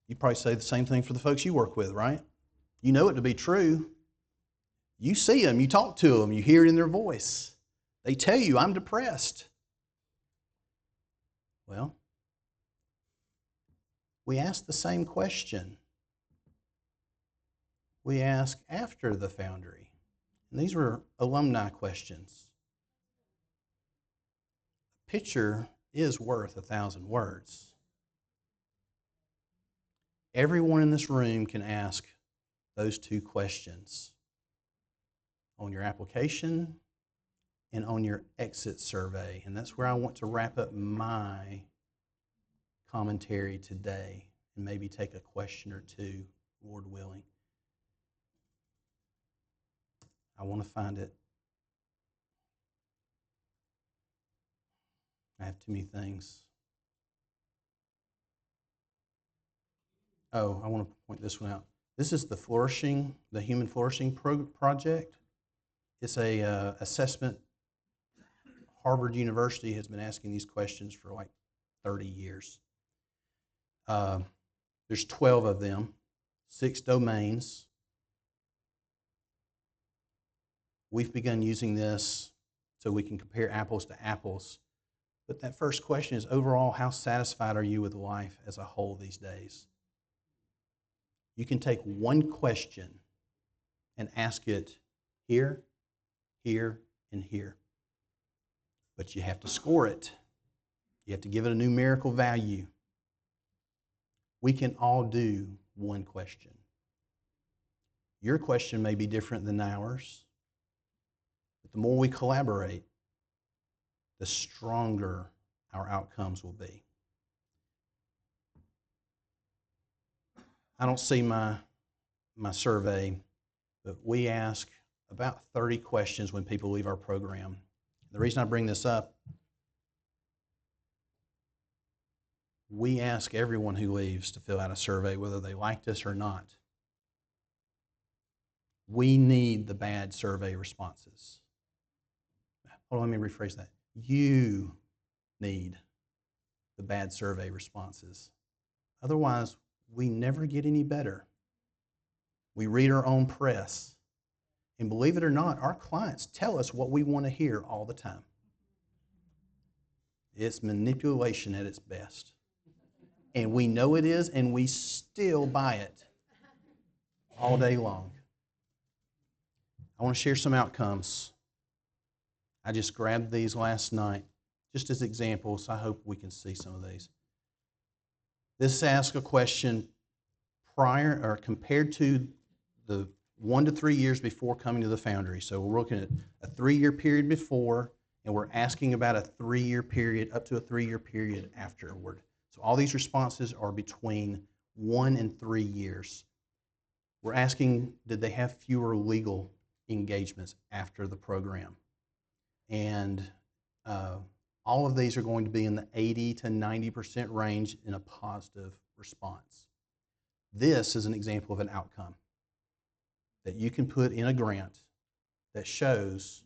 You probably say the same thing for the folks you work with, right? You know it to be true. You see them, you talk to them, you hear it in their voice. They tell you, I'm depressed. Well, we ask the same question. We ask after the Foundry. And these were alumni questions. A picture is worth 1,000 words. Everyone in this room can ask those 2 questions on your application and on your exit survey. And that's where I want to wrap up my commentary today and maybe take a question or 2, Lord willing. I want to find it. I have too many things. Oh, I want to point this one out. This is the Human Flourishing Project. It's a assessment. Harvard University has been asking these questions for like 30 years. There's 12 of them, 6 domains. We've begun using this so we can compare apples to apples. But that first question is, overall, how satisfied are you with life as a whole these days? You can take one question and ask it here, here, and here. But you have to score it. You have to give it a numerical value. We can all do one question. Your question may be different than ours, but the more we collaborate, the stronger our outcomes will be. I don't see my survey, but we ask about 30 questions when people leave our program. The reason I bring this up, we ask everyone who leaves to fill out a survey, whether they liked us or not. We need the bad survey responses. Hold on, let me rephrase that. You need the bad survey responses. Otherwise, we never get any better. We read our own press. And believe it or not, our clients tell us what we want to hear all the time. It's manipulation at its best. And we know it is, and we still buy it. all day long. I want to share some outcomes. I just grabbed these last night just as examples. I hope we can see some of these. This asks a question prior or compared to the 1 to 3 years before coming to the Foundry. So we're looking at a 3-year period before, and we're asking about a 3-year period, up to a 3-year period afterward. So all these responses are between 1 and 3 years. We're asking, did they have fewer legal engagements after the program? And all of these are going to be in the 80 to 90% range in a positive response. This is an example of an outcome that you can put in a grant that shows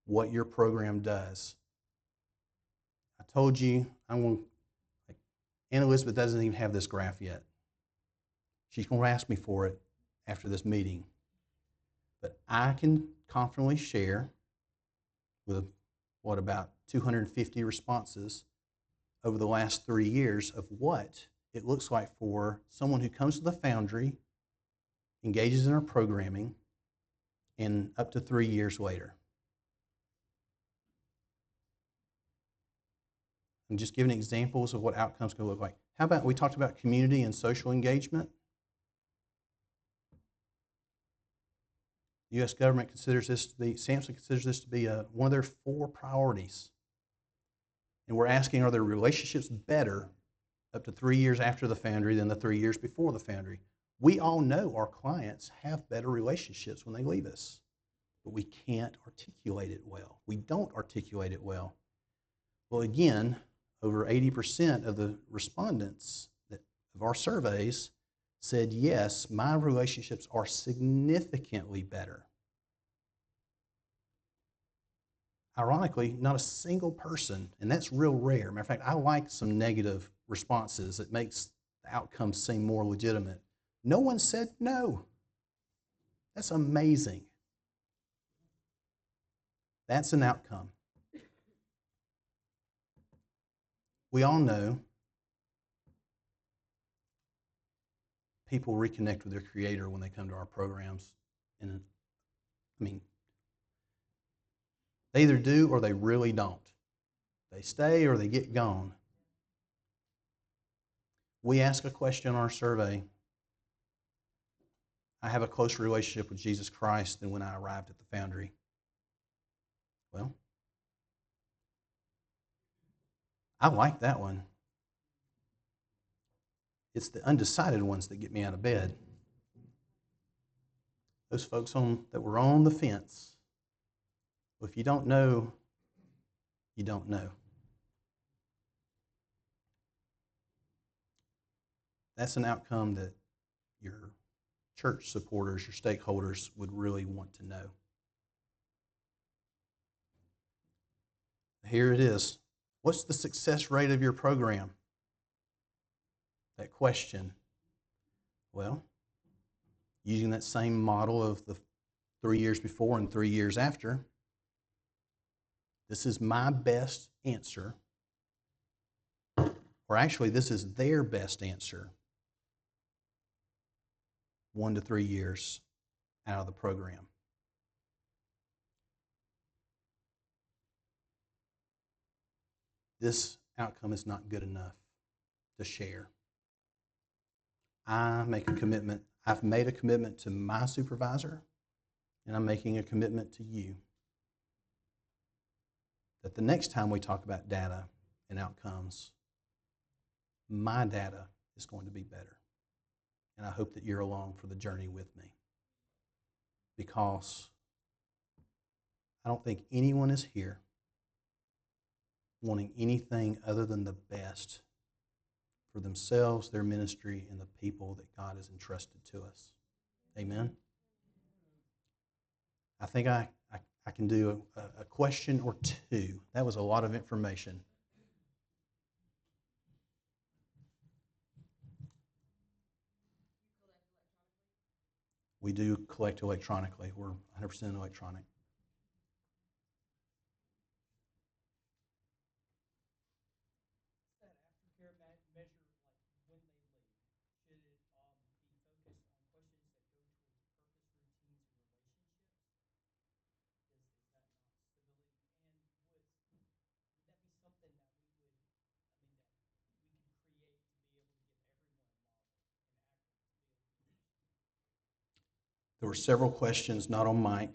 what your program does. I told you, Aunt Elizabeth doesn't even have this graph yet. She's going to ask me for it after this meeting. But I can confidently share with, about 250 responses over the last 3 years of what it looks like for someone who comes to the Foundry, engages in our programming, and up to 3 years later. I'm just giving examples of what outcomes can look like. How about we talked about community and social engagement? The U.S. government considers this to be, SAMHSA considers this to be one of their 4 priorities. And we're asking, are their relationships better up to 3 years after the Foundry than the 3 years before the Foundry? We all know our clients have better relationships when they leave us, but we can't articulate it well. We don't articulate it well. Well, again, over 80% of the respondents of our surveys said, yes, my relationships are significantly better. Ironically, not a single person, and that's real rare. Matter of fact, I like some negative responses. It makes the outcome seem more legitimate. No one said no. That's amazing. That's an outcome. We all know people reconnect with their Creator when they come to our programs. And I mean, they either do or they really don't. They stay or they get gone. We ask a question on our survey. I have a closer relationship with Jesus Christ than when I arrived at the Foundry. Well, I like that one. It's the undecided ones that get me out of bed. Those folks that were on the fence. Well, if you don't know, you don't know. That's an outcome that your church supporters, your stakeholders would really want to know. Here it is. What's the success rate of your program? That question. Well, using that same model of the 3 years before and 3 years after, this is my best answer, or actually this is their best answer, 1 to 3 years out of the program. This outcome is not good enough to share. I make a commitment. I've made a commitment to my supervisor, and I'm making a commitment to you that the next time we talk about data and outcomes, my data is going to be better. And I hope that you're along for the journey with me, because I don't think anyone is here wanting anything other than the best for themselves, their ministry, and the people that God has entrusted to us. Amen? I think I can do a question or two. That was a lot of information. We do collect electronically. We're 100% electronic. There were several questions not on mic.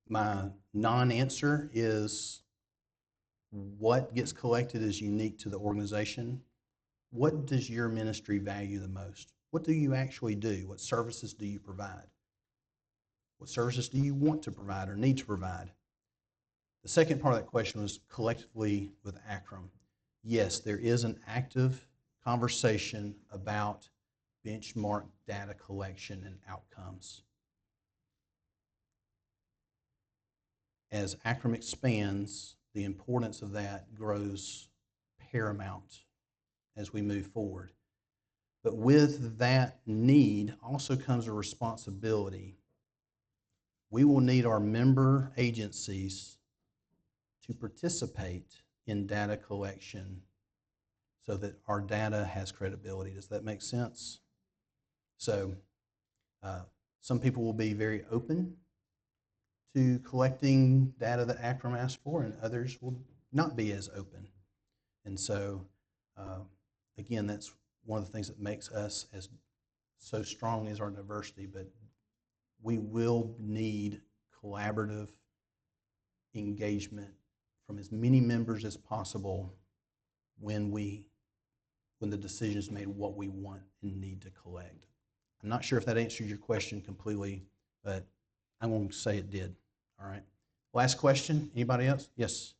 My non-answer is what gets collected is unique to the organization. What does your ministry value the most? What do you actually do? What services do you provide? What services do you want to provide or need to provide? The second part of that question was collectively with Akram. Yes, there is an active conversation about benchmark data collection and outcomes. As Akram expands, the importance of that grows paramount as we move forward. But with that need also comes a responsibility. We will need our member agencies to participate in data collection so that our data has credibility. Does that make sense? So some people will be very open to collecting data that Akram asked for, and others will not be as open. And so, again, that's one of the things that makes us as so strong as our diversity, but we will need collaborative engagement from as many members as possible when the decision is made what we want and need to collect. I'm not sure if that answered your question completely, but I'm going to say it did. All right. Last question. Anybody else? Yes.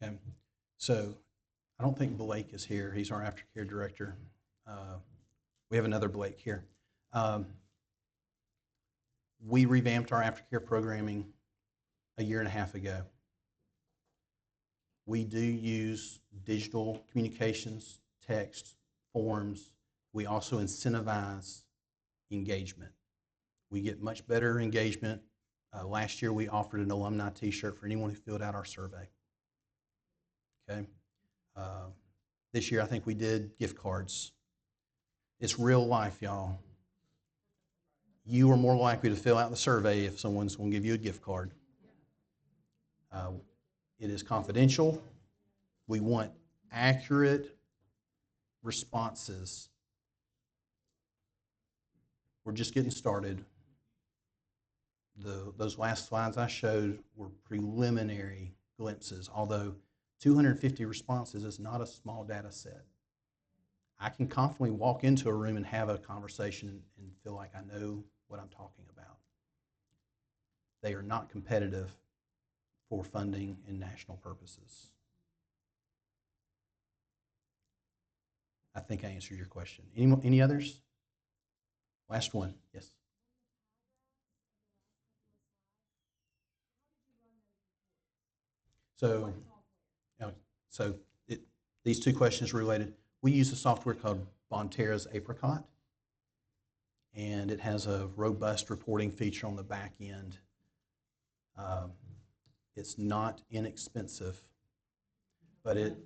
Okay. So I don't think Blake is here. He's our aftercare director. We have another Blake here. We revamped our aftercare programming a year and a half ago. We do use digital communications, text, forms. We also incentivize engagement. We get much better engagement. Last year we offered an alumni t-shirt for anyone who filled out our survey. Okay. This year I think we did gift cards. It's real life, y'all. You are more likely to fill out the survey if someone's going to give you a gift card. It is confidential. We want accurate responses. We're just getting started. Those last slides I showed were preliminary glimpses, although 250 responses is not a small data set. I can confidently walk into a room and have a conversation and feel like I know what I'm talking about. They are not competitive for funding and national purposes. I think I answered your question. Any others? Last one, yes. These two questions are related. We use a software called Bonterra's Apricot, and it has a robust reporting feature on the back end. It's not inexpensive, but it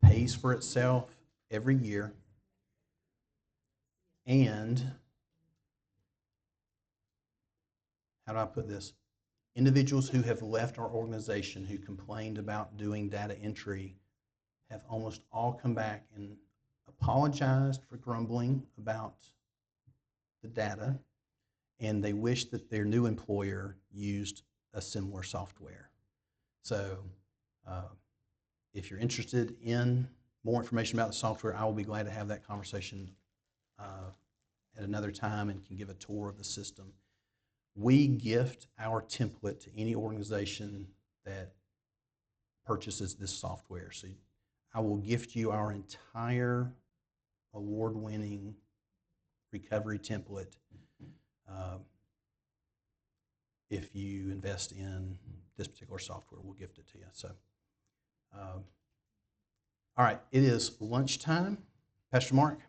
pays for itself every year. And how do I put this? Individuals who have left our organization who complained about doing data entry have almost all come back and apologized for grumbling about the data, and they wish that their new employer used a similar software. So if you're interested in more information about the software, I will be glad to have that conversation at another time and can give a tour of the system. We gift our template to any organization that purchases this software. So I will gift you our entire award-winning recovery template if you invest in this particular software. We'll gift it to you. So, all right, it is lunchtime. Pastor Mark?